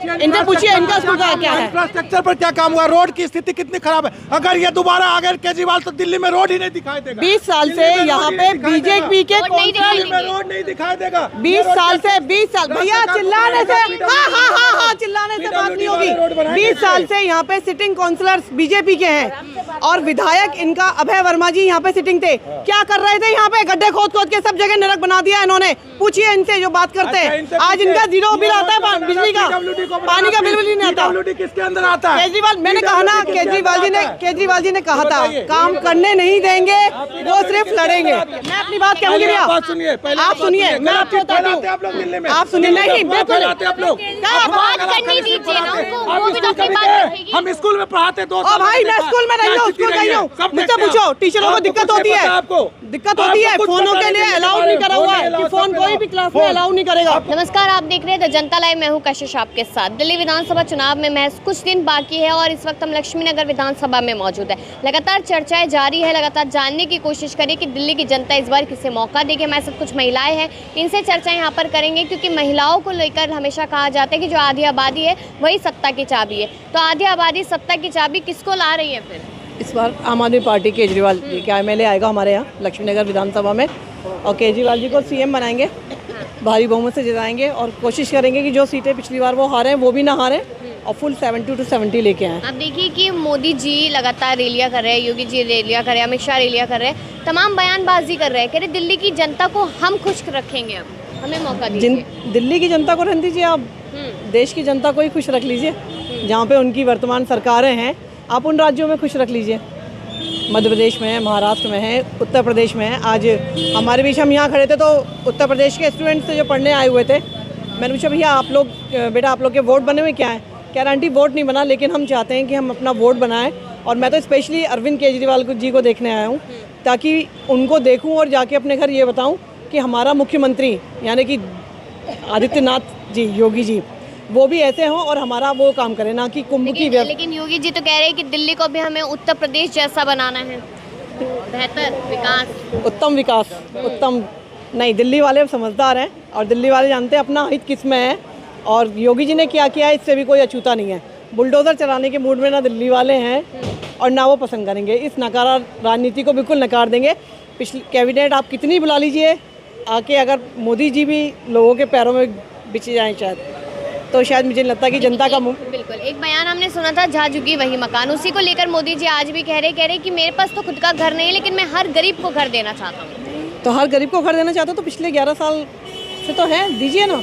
इनसे पूछिए इनका स्कूल का क्या है। इंफ्रास्ट्रक्चर पर क्या काम हुआ, रोड की स्थिति कितनी खराब है। अगर ये दोबारा आ गए केजरीवाल तो दिल्ली में रोड ही नहीं दिखाई देगा। 20 साल से यहाँ पे बीजेपी के रोड नहीं दिखाई देगा। 20 साल भैया चिल्लाने से हाँ चिल्लाने से बात नहीं होगी। 20 साल से यहाँ पे सिटिंग काउंसलर्स बीजेपी के हैं और विधायक इनका अभय वर्मा जी यहाँ पे सिटिंग थे। क्या कर रहे थे यहाँ पे, गड्ढे खोद खोद के सब जगह नरक बना दिया इन्होंने। पूछिए इनसे जो बात करते हैं। आज इनका 0 बिल आता है बिजली का, पानी का बिल भी नहीं आता। किसके अंदर आता है? केजरीवाल, मैंने कहा ना केजरीवाल जी ने कहा था काम करने नहीं देंगे, वो सिर्फ लड़ेंगे। मैं अपनी बात कहूँगी भैया, आप सुनिए, मैं आपको बताती हूँ, आप सुनिए। नहीं बिल्कुल हम स्कूल में पढ़ाते दो। भाई मैं स्कूल में नहीं हूँ, स्कूल गई हूँ, मुझसे पूछो। टीचरों को दिक्कत होती है, दिक्कत होती है। फोनों के लिए अलाउड नहीं करा हुआ है कि फोन कोई भी क्लास में अलाउड नहीं करेगा। नमस्कार, आप देख रहे हैं द जनता लाइव। मैं हूं कशिश आपके साथ। दिल्ली विधानसभा चुनाव में महज कुछ दिन बाकी है और इस वक्त हम लक्ष्मी नगर विधानसभा में मौजूद है। लगातार चर्चाएं जारी है, लगातार जानने की कोशिश करें कि दिल्ली की जनता इस बार किसे मौका देगी। हमारे साथ कुछ महिलाएं हैं, इनसे चर्चा यहाँ पर करेंगे क्योंकि महिलाओं को लेकर हमेशा कहा जाता है कि जो आधी आबादी है वही सत्ता की चाबी है। तो आधी आबादी सत्ता की चाबी किसको ला रही है फिर? इस बार आम आदमी पार्टी केजरीवाल जी का एमएलए आएगा हमारे यहाँ लक्ष्मी नगर विधानसभा में और केजरीवाल जी को सीएम बनाएंगे, भारी बहुमत से जिताएंगे और कोशिश करेंगे कि जो सीटें पिछली बार वो हारे वो भी ना हारें और फुल 70 to 70 लेके आए। अब देखिए कि मोदी जी लगातार रैलियां कर रहे हैं, योगी जी रैलियां कर रहे हैं, अमित शाह रैलियां कर रहे हैं, तमाम बयानबाजी कर रहे हैं, कह रहे दिल्ली की जनता को हम खुश रखेंगे, अब हमें मौका दीजिए। दिल्ली की जनता को रहने दीजिए, आप देश की जनता को ही खुश रख लीजिए। जहाँ पे उनकी वर्तमान सरकारें हैं आप उन राज्यों में खुश रख लीजिए। मध्य प्रदेश में है, महाराष्ट्र में है, उत्तर प्रदेश में है। आज हमारे बीच हम यहाँ खड़े थे तो उत्तर प्रदेश के स्टूडेंट्स जो पढ़ने आए हुए थे, मैंने पूछा भैया आप लोग, बेटा आप लोग के वोट बने हुए क्या हैं? कह रहे आंटी वोट नहीं बना लेकिन हम चाहते हैं कि हम अपना वोट बनाएं और मैं तो स्पेशली अरविंद केजरीवाल जी को देखने आया हूँ ताकि उनको देखूँ और जाके अपने घर ये बताऊँ कि हमारा मुख्यमंत्री यानी कि आदित्यनाथ जी, योगी जी, वो भी ऐसे हों और हमारा वो काम करें, ना कि कुंभ की। लेकिन योगी जी तो कह रहे हैं कि दिल्ली को भी हमें उत्तर प्रदेश जैसा बनाना है, बेहतर विकास, उत्तम विकास, उत्तम नहीं। दिल्ली वाले समझदार हैं और दिल्ली वाले जानते हैं अपना हित किस में है और योगी जी ने क्या किया इससे भी कोई अछूता नहीं है। बुलडोज़र चलाने के मूड में ना दिल्ली वाले हैं और ना वो पसंद करेंगे। इस नकारा राजनीति को बिल्कुल नकार देंगे। पिछली कैबिनेट आप कितनी बुला लीजिए आके, अगर मोदी जी भी लोगों के पैरों में बिछे जाएँ शायद, तो शायद मुझे लगता है कि जनता का बिल्कुल। एक बयान हमने सुना था, जहाँ झुकी वही मकान, उसी को लेकर मोदी जी आज भी कह रहे कि मेरे पास तो खुद का घर नहीं है लेकिन मैं हर गरीब को घर देना चाहता हूँ। तो हर गरीब को घर देना चाहता हूँ तो पिछले 11 साल से तो है, दीजिए ना।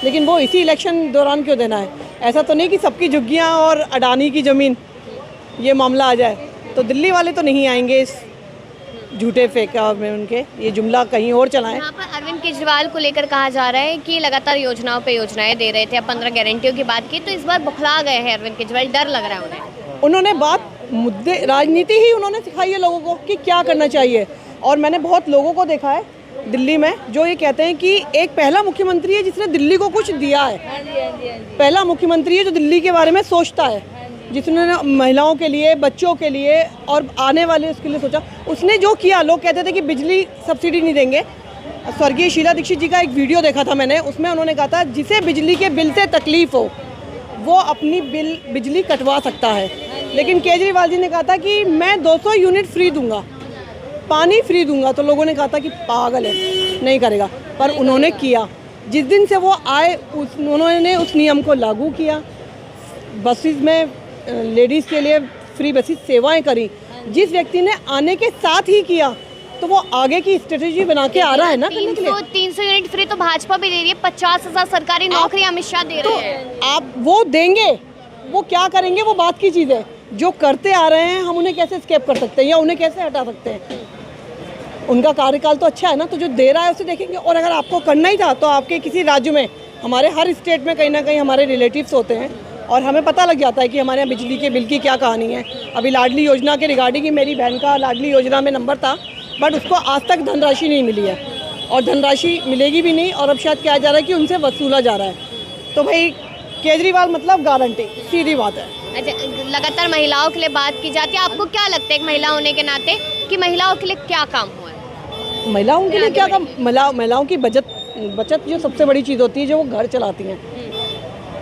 लेकिन वो इसी इलेक्शन दौरान क्यों देना है? ऐसा तो नहीं कि सबकी झुग्गियाँ और अडानी की ज़मीन ये मामला आ जाए। तो दिल्ली वाले तो नहीं आएंगे इस झूठे फेक में उनके, ये जुमला कहीं और चलाएं। यहाँ पर अरविंद केजरीवाल को लेकर कहा जा रहा है कि लगातार योजनाओं पे योजनाएं दे रहे थे, अब 15 गारंटियों की बात की तो इस बार बुखला गए हैं अरविंद केजरीवाल, डर लग रहा है उन्हें। उन्होंने बात मुद्दे राजनीति ही उन्होंने सिखाई है लोगों को कि क्या करना चाहिए। और मैंने बहुत लोगों को देखा है दिल्ली में जो ये कहते हैं कि एक पहला मुख्यमंत्री है जिसने दिल्ली को कुछ दिया है, पहला मुख्यमंत्री है जो दिल्ली के बारे में सोचता है, जिसने महिलाओं के लिए, बच्चों के लिए और आने वाले उसके लिए सोचा। उसने जो किया, लोग कहते थे कि बिजली सब्सिडी नहीं देंगे। स्वर्गीय शीला दीक्षित जी का एक वीडियो देखा था मैंने, उसमें उन्होंने कहा था जिसे बिजली के बिल से तकलीफ हो वो अपनी बिजली कटवा सकता है। लेकिन केजरीवाल जी ने कहा था कि मैं 200 यूनिट फ्री दूंगा, पानी फ्री दूंगा। तो लोगों ने कहा था कि पागल है, नहीं करेगा, पर उन्होंने किया। जिस दिन से वो आए उन्होंने उस नियम को लागू किया। बसेस में लेडीज़ के लिए फ्री बसेस सेवाएं करी। जिस व्यक्ति ने आने के साथ ही किया तो वो आगे की स्ट्रेटेजी बना के आ रहा है ना करने के लिए। 300 यूनिट फ्री तो भाजपा भी दे रही है, 50,000 सरकारी नौकरी अमित शाह दे रहे हैं। आप वो देंगे, वो क्या करेंगे वो बात की चीज़ है। जो करते आ रहे हैं हम उन्हें कैसे स्केप कर सकते हैं या उन्हें कैसे हटा सकते हैं? उनका कार्यकाल तो अच्छा है ना, तो जो दे रहा है उसे देखेंगे। और अगर आपको करना ही था तो आपके किसी राज्य में, हमारे हर स्टेट में कहीं ना कहीं हमारे रिलेटिव्स होते हैं और हमें पता लग जाता है कि हमारे यहाँ बिजली के बिल की क्या कहानी है। अभी लाडली योजना के रिगार्डिंग ही मेरी बहन का लाडली योजना में नंबर था, बट उसको आज तक धनराशि नहीं मिली है और धनराशि मिलेगी भी नहीं। और अब शायद क्या जा रहा है कि उनसे वसूला जा रहा है। तो भाई केजरीवाल मतलब गारंटी, सीधी बात है। अच्छा, लगातार महिलाओं के लिए बात की जाती है, आपको क्या लगता है एक महिला होने के नाते कि महिलाओं के लिए क्या काम हुआ है? महिलाओं के लिए क्या काम? महिलाओं की बचत जो सबसे बड़ी चीज़ होती है, जो वो घर चलाती हैं।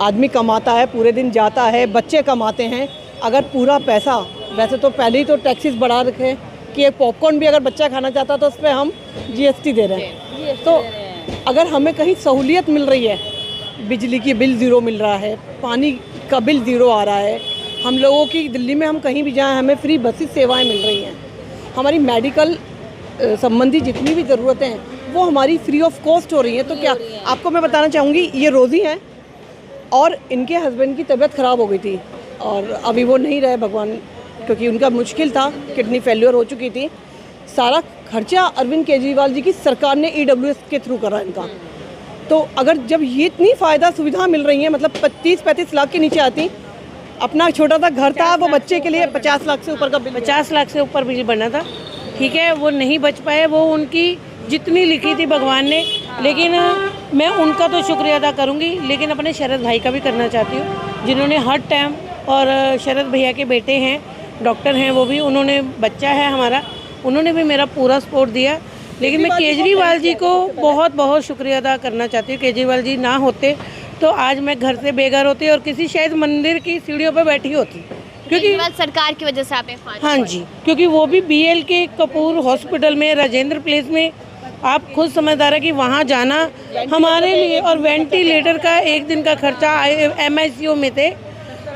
आदमी कमाता है, पूरे दिन जाता है, बच्चे कमाते हैं, अगर पूरा पैसा, वैसे तो पहले ही तो टैक्सेस बढ़ा रखे हैं कि एक पॉपकॉर्न भी अगर बच्चा खाना चाहता है तो उस पर हम GST दे रहे हैं। तो अगर हमें कहीं सहूलियत मिल रही है, बिजली की बिल ज़ीरो मिल रहा है, पानी का बिल ज़ीरो आ रहा है, हम लोगों की दिल्ली में हम कहीं भी जाएं हमें फ्री बसेस सेवाएं मिल रही हैं, हमारी मेडिकल संबंधी जितनी भी ज़रूरतें हैं वो हमारी फ्री ऑफ कॉस्ट हो रही हैं। तो क्या आपको मैं बताना चाहूँगी, ये रोज़ी हैं और इनके हस्बैंड की तबीयत ख़राब हो गई थी और अभी वो नहीं रहे भगवान, क्योंकि उनका मुश्किल था, किडनी फेल्योर हो चुकी थी। सारा खर्चा अरविंद केजरीवाल जी की सरकार ने EWS के थ्रू करा इनका। तो अगर जब ये इतनी फ़ायदा सुविधा मिल रही है, मतलब 25-35 लाख के नीचे आती, अपना छोटा सा घर था, वो बच्चे के लिए 50 लाख से ऊपर का बिल, 50 लाख से ऊपर बिल बना था। ठीक है, वो नहीं बच पाए, वो उनकी जितनी लिखी थी भगवान ने, लेकिन मैं उनका तो शुक्रिया अदा करूंगी, लेकिन अपने शरद भाई का भी करना चाहती हूँ, जिन्होंने हर टाइम, और शरद भैया के बेटे हैं, डॉक्टर हैं वो भी, उन्होंने बच्चा है हमारा, उन्होंने भी मेरा पूरा सपोर्ट दिया। लेकिन मैं केजरीवाल जी को बहुत बहुत शुक्रिया अदा करना चाहती हूँ। केजरीवाल जी ना होते तो आज मैं घर से बेघर होती और किसी शायद मंदिर की सीढ़ियों पर बैठी होती, क्योंकि केजरीवाल सरकार की वजह से आप हाँ जी, क्योंकि वो भी BLK कपूर हॉस्पिटल में, राजेंद्र प्लेस में, आप खुद समझदार है कि वहाँ जाना हमारे लिए, और वेंटिलेटर का एक दिन का खर्चा MICU में थे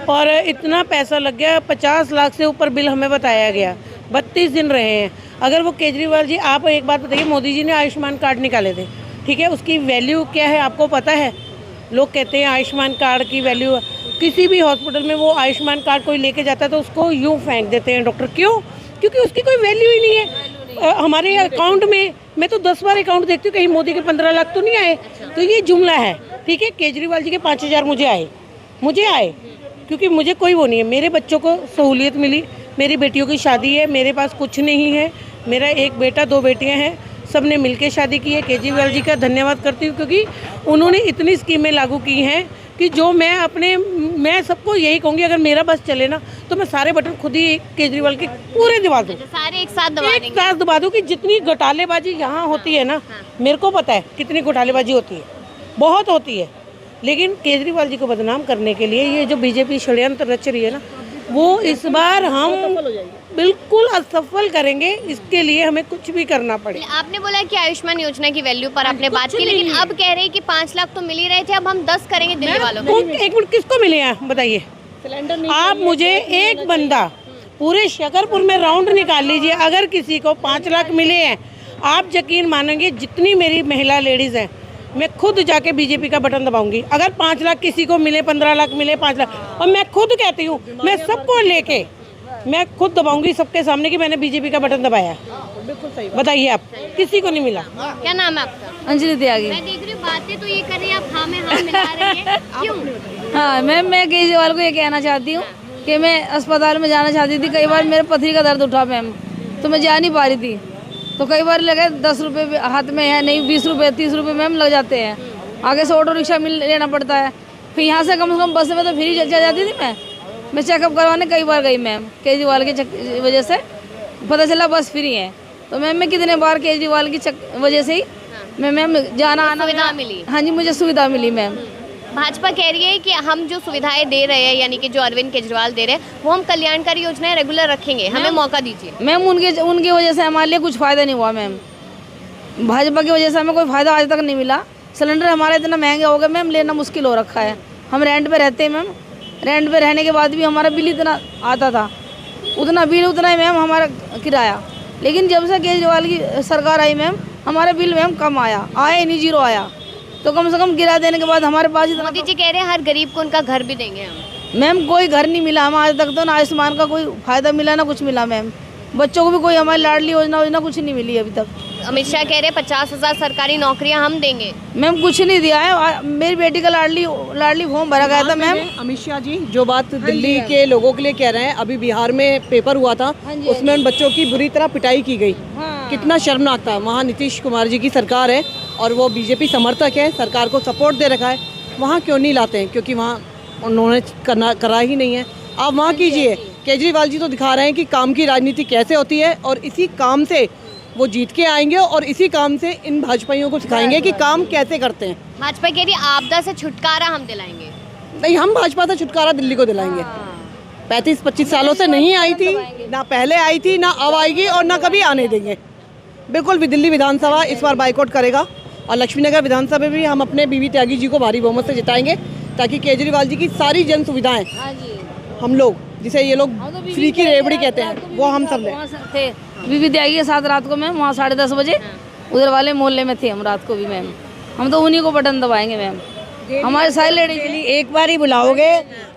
और इतना पैसा लग गया, 50 लाख से ऊपर बिल हमें बताया गया, 32 दिन रहे हैं। अगर वो केजरीवाल जी, आप एक बात बताइए, मोदी जी ने आयुष्मान कार्ड निकाले थे, ठीक है, उसकी वैल्यू क्या है आपको पता है? लोग कहते हैं आयुष्मान कार्ड की वैल्यू, किसी भी हॉस्पिटल में वो आयुष्मान कार्ड कोई लेके जाता है तो उसको यूँ फेंक देते हैं डॉक्टर, क्यों? क्योंकि उसकी कोई वैल्यू ही नहीं है। हमारे अकाउंट में, मैं तो 10 बार अकाउंट देखती हूँ, कहीं मोदी के 15 लाख तो नहीं आए। तो ये जुमला है, ठीक है। केजरीवाल जी के 5000 मुझे आए, क्योंकि मुझे कोई वो नहीं है, मेरे बच्चों को सहूलियत मिली, मेरी बेटियों की शादी है, मेरे पास कुछ नहीं है, मेरा एक बेटा 2 बेटियां हैं, सब ने मिलकर शादी की है। केजरीवाल जी का धन्यवाद करती हूँ, क्योंकि उन्होंने इतनी स्कीमें लागू की हैं कि जो मैं सबको यही कहूँगी, अगर मेरा बस चले ना तो मैं सारे बटन खुद ही केजरीवाल के पूरे दबा दूँ, सारे एक साथ दबा दूँ कि जितनी घोटालेबाजी यहाँ होती है ना, मेरे को पता है कितनी घोटालेबाजी होती है, बहुत होती है। लेकिन केजरीवाल जी को बदनाम करने के लिए ये जो बीजेपी षड्यंत्र रच रही है ना, वो इस बार हम बिल्कुल असफल करेंगे। इसके लिए हमें कुछ भी करना पड़े। आपने बोला कि आयुष्मान योजना की वैल्यू पर आपने बात की, लेकिन अब कह रहे हैं कि 5 लाख तो मिल ही रहे थे, अब हम 10 करेंगे दिल्ली वालों को। एक मिनट, किसको मिले हैं बताइए? आप मुझे एक बंदा पूरे शकरपुर में राउंड निकाल लीजिए, अगर किसी को 5 लाख मिले हैं, आप यकीन मानेंगे जितनी मेरी महिला लेडीज़ हैं, मैं खुद जाके बीजेपी का बटन दबाऊंगी। अगर 5 लाख किसी को मिले, 15 लाख मिले, 5 लाख, और मैं खुद कहती हूँ, मैं सबको लेके मैं खुद दबाऊंगी सबके सामने कि मैंने बीजेपी का बटन दबाया। बिल्कुल सही। बताइए आप, किसी को नहीं मिला। क्या नाम है आपका? अंजलि त्यागी। मैं देख रही हूँ बातें तो ये कर रही है, आप हाँ में हाँ मिला रही है, क्यों? हाँ, मैं केजरीवाल को ये कहना चाहती हूँ कि मैं अस्पताल में जाना चाहती थी, कई बार मेरे पथरी का दर्द उठा मैम, तो मैं जा नहीं पा रही थी, तो कई बार लगे 10 रुपये हाथ में है नहीं, 20 रुपये 30 रुपये मैम लग जाते हैं, आगे से ऑटो रिक्शा लेना पड़ता है, फिर यहाँ से कम से कम बस में तो फ्री चल जाती थी। मैं चेकअप करवाने कई बार गई मैम, केजरीवाल की वजह से पता चला बस फ्री है, तो मैम मैं कितने बार केजरीवाल की वजह से ही मैम जाना आना सुविधा मिली। हाँ जी, मुझे सुविधा मिली मैम। भाजपा कह रही है कि हम जो सुविधाएं दे रहे हैं, यानी कि जो अरविंद केजरीवाल दे रहे हैं, वो हम कल्याणकारी योजनाएं रेगुलर रखेंगे, हमें मौका दीजिए। मैम उनकी वजह से हमारे लिए कुछ फ़ायदा नहीं हुआ मैम, भाजपा की वजह से हमें कोई फ़ायदा आज तक नहीं मिला। सिलेंडर हमारा इतना महंगा हो गया मैम, लेना मुश्किल हो रखा है। हम रेंट पे रहते हैं मैम, रेंट पे रहने के बाद भी हमारा बिल इतना आता था, उतना ही मैम हमारा किराया। लेकिन जब से केजरीवाल की सरकार आई मैम, हमारा बिल मैम कम आया नहीं, 0 आया, तो कम से कम किराया देने के बाद हमारे पास इतना। मोदी जी कह रहे हैं हर गरीब को उनका घर भी देंगे हम। मैम कोई घर नहीं मिला हमें आज तक, तो ना आयुष्मान का कोई फ़ायदा मिला ना कुछ मिला मैम, बच्चों को भी कोई हमारी लाडली योजना कुछ नहीं मिली अभी तक। अमित शाह कह रहे हैं 50,000 सरकारी नौकरियां हम देंगे। मैम कुछ नहीं दिया है, मेरी बेटी का लाडली फॉर्म भरा गया था मैम। अमित शाह जी जो बात दिल्ली के लोगों के लिए कह रहे हैं, अभी बिहार में पेपर हुआ था, उसमें उन बच्चों की बुरी तरह पिटाई की गई। कितना शर्मनाक था। वहाँ नीतीश कुमार जी की सरकार है और वो बीजेपी समर्थक है, सरकार को सपोर्ट दे रखा है, वहाँ क्यों नहीं लाते हैं? क्योंकि वहाँ उन्होंने करा ही नहीं है। आप वहाँ कीजिए। केजरीवाल जी तो दिखा रहे हैं कि काम की राजनीति कैसे होती है, और इसी काम से वो जीत के आएंगे और इसी काम से इन भाजपाइयों को सिखाएंगे कि काम कैसे करते हैं। भाजपा कह रही है आपदा से छुटकारा हम दिलाएंगे। नहीं, हम भाजपा से छुटकारा दिल्ली को दिलाएंगे। 35-25 सालों से नहीं आई थी, ना पहले आई थी, ना अब आएगी और ना कभी आने देंगे। बिल्कुल भी दिल्ली विधानसभा इस बार बाइकआउट करेगा और लक्ष्मीनगर विधानसभा में भी हम अपने बीबी त्यागी जी को भारी बहुमत से जिताएंगे, ताकि केजरीवाल जी की सारी जन सुविधाएं हम लोग, जिसे ये लोग फ्री की रेवड़ी कहते हैं, वो हम सब लें। थे बीबी त्यागी के साथ रात को मैम, वहाँ 10:30 बजे उधर वाले मोहल्ले में थे हम रात को भी मैम। हम तो उन्हीं को बटन दबाएंगे मैम। हमारे सारे लेडीज एक बार ही बुलाओगे,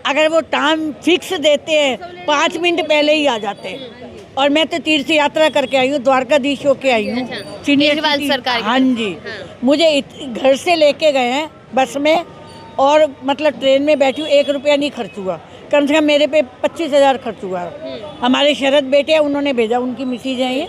अगर वो टाइम फिक्स देते हैं 5 मिनट पहले ही आ जाते हैं। और मैं तो तीर्थ यात्रा करके आई हूँ, द्वारकाधीश होके आई हूँ केजरीवाल सरकार की। हाँ जी, मुझे घर से लेके गए हैं बस में, और मतलब ट्रेन में बैठी हूँ, 1 रुपया नहीं खर्च हुआ। कम से कम मेरे पे 25,000 खर्च हुआ है। हमारे शरद बेटे हैं, उन्होंने भेजा, उनकी मिसेज है ये,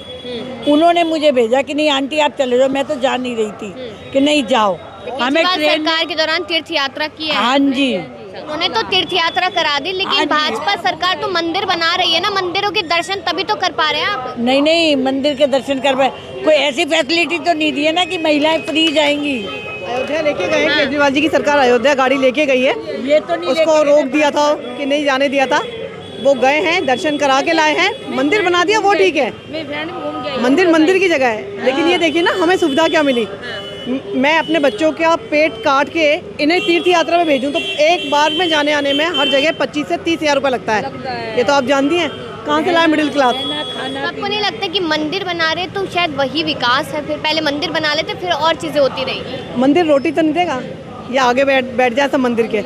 उन्होंने मुझे भेजा कि नहीं आंटी आप चले जाओ। मैं तो जा नहीं रही थी कि नहीं जाओ, हमें ट्रेन सरकार के दौरान तीर्थ यात्रा की है। हाँ जी, उन्होंने तो तीर्थ यात्रा करा दी, लेकिन भाजपा सरकार तो मंदिर बना रही है ना, मंदिरों के दर्शन तभी तो कर पा रहे हैं आप। नहीं मंदिर के दर्शन कर पाए, कोई ऐसी फैसिलिटी तो नहीं दी है ना कि महिलाएं फ्री जाएंगी। अयोध्या लेके गए हैं, केजरीवाल जी की सरकार अयोध्या गाड़ी लेके गई है। ये तो नहीं उसको रोक दिया था कि नहीं जाने दिया था, वो गए हैं, दर्शन करा के लाए हैं, मंदिर बना दिया, वो ठीक है, मंदिर की जगह है। लेकिन ये देखिए ना, हमें सुविधा क्या मिली। मैं अपने बच्चों का पेट काट के इन्हें तीर्थ यात्रा में भेजूं तो एक बार में जाने आने में हर जगह 25 से 30 हज़ार रुपये लगता है। ये तो आप जानती हैं, कहाँ से लाए मिडिल क्लास। आपको नहीं लगता कि मंदिर बना रहे तो शायद वही विकास है? फिर पहले मंदिर बना लेते, फिर और चीजें होती रहेगी। मंदिर रोटी तो नहीं देगा, या आगे बैठ जाए सब मंदिर के।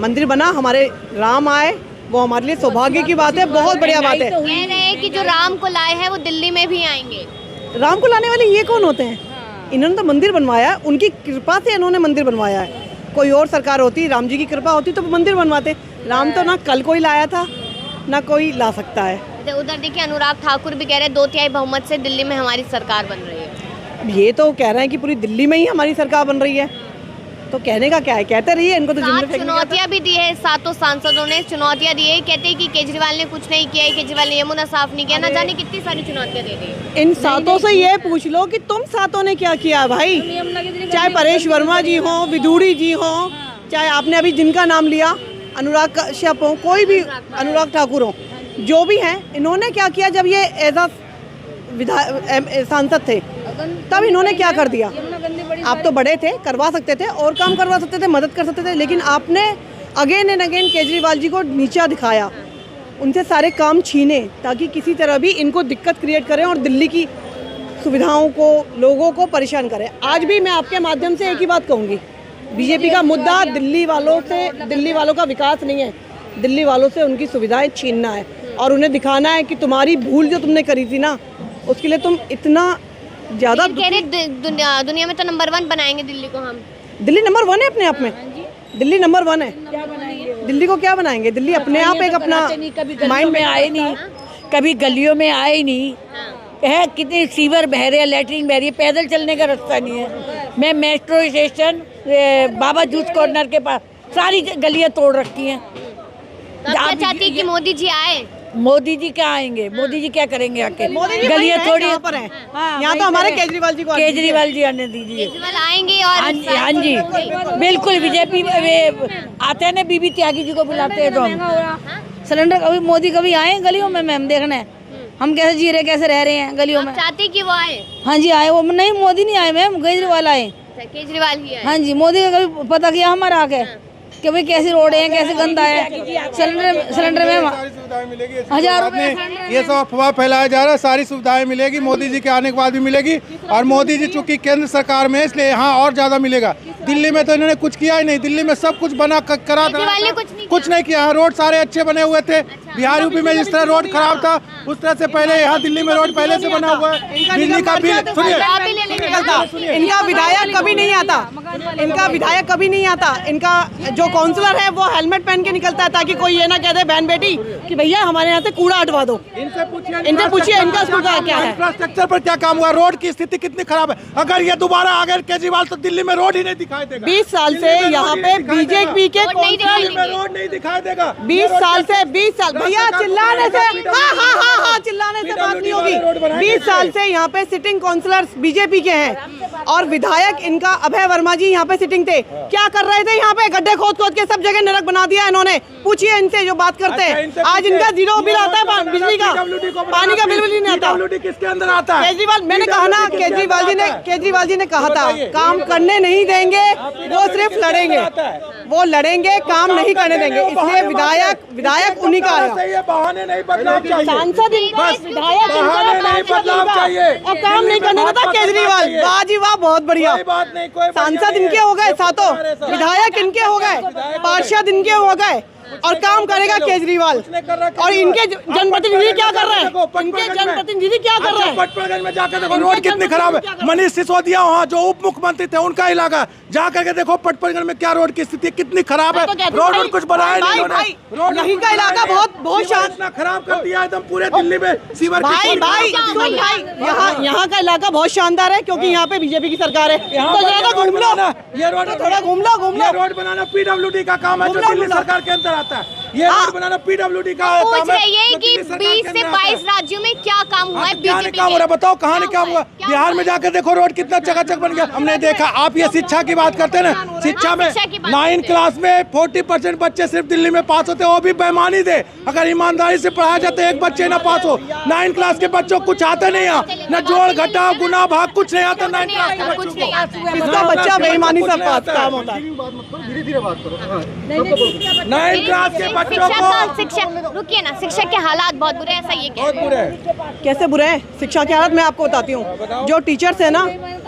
मंदिर बना, हमारे राम आए, वो हमारे लिए सौभाग्य की बात है, बहुत बढ़िया बात है। कह रहे हैं कि जो राम को लाए हैं वो दिल्ली में भी आएंगे। राम को लाने वाले ये कौन होते हैं? इन्होंने तो मंदिर बनवाया, उनकी कृपा से इन्होंने मंदिर बनवाया है। कोई और सरकार होती, राम जी की कृपा होती तो मंदिर बनवाते। राम तो ना कल कोई लाया था, ना कोई ला सकता है। उधर देखिए, अनुराग ठाकुर भी कह रहे हैं 2/3 बहुमत से दिल्ली में हमारी सरकार बन रही है। ये तो कह रहे हैं कि पूरी दिल्ली में ही हमारी सरकार बन रही है, तो कहने का क्या है, कहते रहिए। इनको तो चुनौतियां भी दी है, 7 सांसदों ने चुनौतियां दी है, कहते हैं कि केजरीवाल ने कुछ नहीं किया है, केजरीवाल ने यमुना साफ नहीं किया, ना जाने कितनी सारी चुनौतियां दे दी। इन 7 से ये पूछ लो कि तुम 7 ने क्या किया भाई। चाहे परेश वर्मा जी हो, विदुड़ी जी हो, चाहे आपने अभी जिनका नाम लिया अनुराग कश्यप हो, कोई भी अनुराग ठाकुर हो, जो भी हैं, इन्होंने क्या किया? जब ये एज अ सांसद थे तब इन्होंने क्या कर दिया? आप तो बड़े थे, करवा सकते थे, और काम करवा सकते थे, मदद कर सकते थे, लेकिन आपने again and again Kejriwal ji को नीचा दिखाया, उनसे सारे काम छीने ताकि किसी तरह भी इनको दिक्कत क्रिएट करें और दिल्ली की सुविधाओं को, लोगों को परेशान करें। आज भी मैं आपके माध्यम से एक ही बात कहूँगी, बीजेपी का मुद्दा दिल्ली वालों का विकास नहीं है, दिल्ली वालों से उनकी सुविधाएं छीनना है और उन्हें दिखाना है कि तुम्हारी भूल जो तुमने करी थी ना, उसके लिए तुम इतना ज़्यादा दुनिया में तो नंबर 1 बनाएंगे दिल्ली को हम। दिल्ली नंबर 1 है अपने आप में, दिल्ली नंबर 1 है। दिल्ली को क्या बनाएंगे? दिल्ली अपने आप एक अपना माइंड में आए नहीं, कभी गलियों में आए नहीं है, कितने सीवर बह रहे हैं, लैटरिन बह रही है, पैदल चलने का रास्ता नहीं है। मैं मेट्रो स्टेशन बाबा जूस कॉर्नर के पास सारी गलियां तोड़ रखी हैं। तो क्या चाहती है कि मोदी जी आए? मोदी जी क्या आएंगे? मोदी जी क्या करेंगे आके? गलियां थोड़ी पर है, यहाँ तो हमारे केजरीवाल जी आने दीजिए। केजरीवाल आएंगे और हाँ जी बिल्कुल, बीजेपी आते हैं ना, बीबी त्यागी जी को बुलाते हैं तो हम। सिलेंडर कभी मोदी कभी आए गलियों में मैम, देखना हम कैसे जी रहे, कैसे रह रहे हैं गलियों में। चाहती कि वो आए? हाँ जी आए, वो नहीं मोदी नहीं आए मैम, केजरीवाल आए। केजरीवाल ही आए? हाँ जी, मोदी का कभी पता किया हमारा आके कि भाई कैसी रोड है, कैसे गंदा है। सिलेंडर में 1000 रुपए। ये सब अफवाह फैलाया जा रहा है, सारी सुविधाएं मिलेगी, मोदी जी के आने के बाद भी मिलेगी। और मोदी जी चूंकि केंद्र सरकार में है, इसलिए यहाँ और ज्यादा मिलेगा। दिल्ली में तो इन्होंने कुछ किया ही नहीं, दिल्ली में सब कुछ बना करा था, कुछ नहीं किया। रोड सारे अच्छे बने हुए थे, बिहार यूपी में जिस तरह रोड खराब था उस तरह से पहले यहाँ दिल्ली में रोड पहले से बना हुआ है। बिजली का बिल सुनिए, इनका विधायक कभी नहीं आता, इनका विधायक कभी नहीं आता। इनका जो काउंसलर है वो हेलमेट पहन के निकलता है ताकि कोई ये ना कह दे बहन बेटी कि भैया हमारे यहाँ से कूड़ा हटवा दो। इनसे पूछिए इनका सुविधा क्या है, इंफ्रास्ट्रक्चर पर क्या काम हुआ, रोड की स्थिति कितनी खराब है। अगर ये दोबारा आ गए केजरीवाल तो दिल्ली में रोड ही नहीं दिखाई देगा। 20 साल से यहाँ पे बीजेपी के रोड नहीं दिखाई देगा। 20 साल भैया चिल्लाने से चिल्लाने से बात नहीं होगी। 20 साल से यहाँ पे सिटिंग काउंसलर्स बीजेपी के हैं, और विधायक इनका अभय वर्मा जी यहाँ पे सिटिंग थे, क्या कर रहे थे यहाँ पे? गड्ढे खोद खोद के सब जगह नरक बना दिया इन्होंने। पूछिए इनसे जो बात करते हैं। आज इनका 0 बिल आता है बिजली का, पानी का बिल भी नहीं आता। किसके अंदर आता है? केजरीवाल, मैंने कहा ना, केजरीवाल जी ने कहा था काम करने नहीं देंगे, वो सिर्फ लड़ेंगे, वो लड़ेंगे, काम नहीं करने देंगे। इसलिए विधायक उन्हीं का है। बहाने नहीं बदलाव चाहिए, सांसद इनका, विधायक बहाने नहीं बदलाव चाहिए और काम नहीं करने देता केजरीवाल। वाह जी वाह, बहुत बढ़िया। कोई बात नहीं, कोई सांसद इनके हो गए सातों, विधायक इनके हो गए, पार्षद इनके हो गए और काम करेगा केजरीवाल। और इनके जनप्रतिनिधि क्या कर रहे हैं? इनके जनप्रतिनिधि क्या कर रहे हैं? पटपड़गंज में जाकर देखो रोड कितनी खराब है। मनीष सिसोदिया वहाँ जो उप मुख्यमंत्री थे उनका इलाका, जाकर के देखो पटपड़गंज में क्या रोड की स्थिति कितनी खराब है। रोड कुछ बनाया नहीं उन्होंने। यहीं का इलाका बहुत शांत खराब कर दिया एकदम पूरे दिल्ली में। सीवर भाई यहाँ का इलाका बहुत शानदार है क्योंकि यहाँ पे बीजेपी की सरकार है। तो ज्यादा घूम लो, ये रोड थोड़ा घूम लो। रोड बनाना पीडब्ल्यूडी का काम है जो दिल्ली सरकार के अंदर आता है। ये रोड बनाना पीडब्ल्यूडी का काम है। पूछ रही है कि 20 से 22 राज्यों में क्या काम हुआ है? क्या नहीं काम हो रहा है बताओ, कहाँ नहीं काम हुआ? बिहार में जाकर देखो रोड कितना चकाचक बन गया। हमने देखा। आप ये शिक्षा की बात करते हैं ना, शिक्षा में 9 क्लास में 40% बच्चे सिर्फ दिल्ली में पास होते हैं, वो भी बेईमानी से। अगर ईमानदारी से पढ़ाया जाता है एक बच्चे ना पास हो। 9 क्लास के बच्चों को कुछ आता नहीं है, न जोड़ घटा गुना भाग कुछ नहीं आता 9 क्लास के बच्चों को। इसका बच्चा बेईमानी से पास काम होता है। 9 क्लास के बच्चों को शिक्षक रुकिए ना, शिक्षक के हालात बहुत बुरे हैं, ऐसा ये कह रहे हैं। कैसे बुरे हैं शिक्षा के हालत? मैं आपको बताती हूँ। जो टीचर्स हैं ना,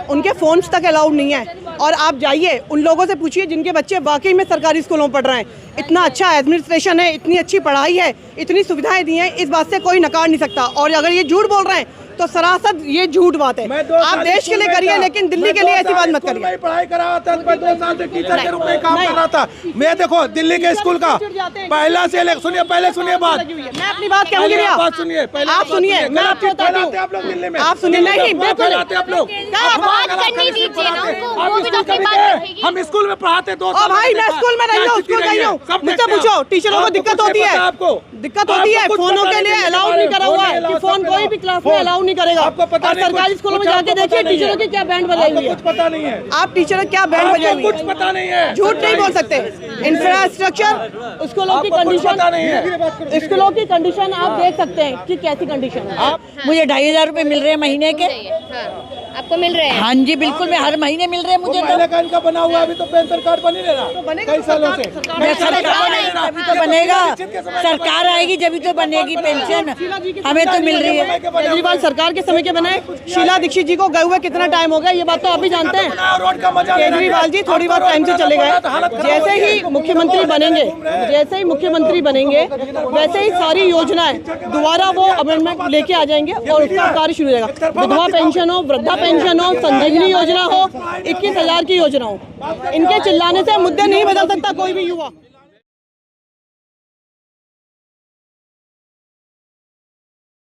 उनके फोन्स तक अलाउड नहीं है। और आप जाइए उन लोगों से पूछिए जिनके बच्चे वाकई में सरकारी स्कूलों में पढ़ रहे हैं। इतना अच्छा एडमिनिस्ट्रेशन है, इतनी अच्छी पढ़ाई है, इतनी सुविधाएं दी हैं, इस बात से कोई नकार नहीं सकता। और अगर ये झूठ बोल रहे हैं तो सरासर ये झूठ बात है। आप देश के लिए करिए लेकिन दिल्ली के लिए ऐसी बात मत करिए। मैं पढ़ाई कर रहा था, मैं 2 साल से टीचर के रूप में काम कर रहा था। मैं देखो दिल्ली के स्कूल का पहला से सुनिए, पहले सुनिए बात। मैं अपनी बात कहूँगी भैया, बात सुनिए, आप सुनिए, मैं आपको बताती हूँ। आप लोग दिल्ली में आप सुनिए, नहीं बिल्कुल आप लोग बात करनी दीजिए ना उनको, वो भी तो अपनी बात रखेगी। हम स्कूल में पढ़ाते 2 ओ साल। भाई मैं स्कूल में नहीं हूँ, स्कूल गई हूँ। मुझसे पूछो, टीचरों को दिक्कत होती है, दिक्कत होती है। फोनों के लिए अलाउ नहीं करा हुआ है कि फोन कोई भी क्लास में अलाउ नहीं करेगा। और सरकारी स्कूलों में जाके देखिए टीचरों की क्या बैंड बजाई हुई है। कुछ पता नहीं है। आप टीचरों क्या बैंड बजाई हुई है, कुछ पता नहीं है। झूठ नहीं बोल सकते। इंफ्रास्ट्रक्चर, स्कूलों की कंडीशन, स्कूलों की कंडीशन आप देख सकते हैं कि कैसी कंडीशन है। मुझे 2500 रुपए मिल रहे हैं महीने के। आपको मिल रहे हैं? हाँ जी बिल्कुल, मैं हर महीने मिल रहे हैं मुझे। पहले का इनका बना हुआ, अभी तो पेंशन कार्ड बन ही नहीं रहा कई सालों से। अभी तो बनेगा, सरकार आएगी जब तो बनेगी पेंशन, हमें तो मिल रही है। केजरीवाल सरकार के समय के बनाए। शीला दीक्षित जी को गए हुए कितना टाइम हो गया ये बात तो आप भी जानते हैं। केजरीवाल जी थोड़ी बात टाइम से चले गए। जैसे ही मुख्यमंत्री बनेंगे, वैसे ही सारी योजनाएं दोबारा वो अमेंडमेंट लेके आ जाएंगे और उसका कार्य शुरू हो जाएगा। विधवा पेंशन हो, वृद्धा पेंशन हो, संजीवनी योजना हो, 21,000 की योजना हो, इनके चिल्लाने से मुद्दे नहीं बदल सकता कोई भी युवा।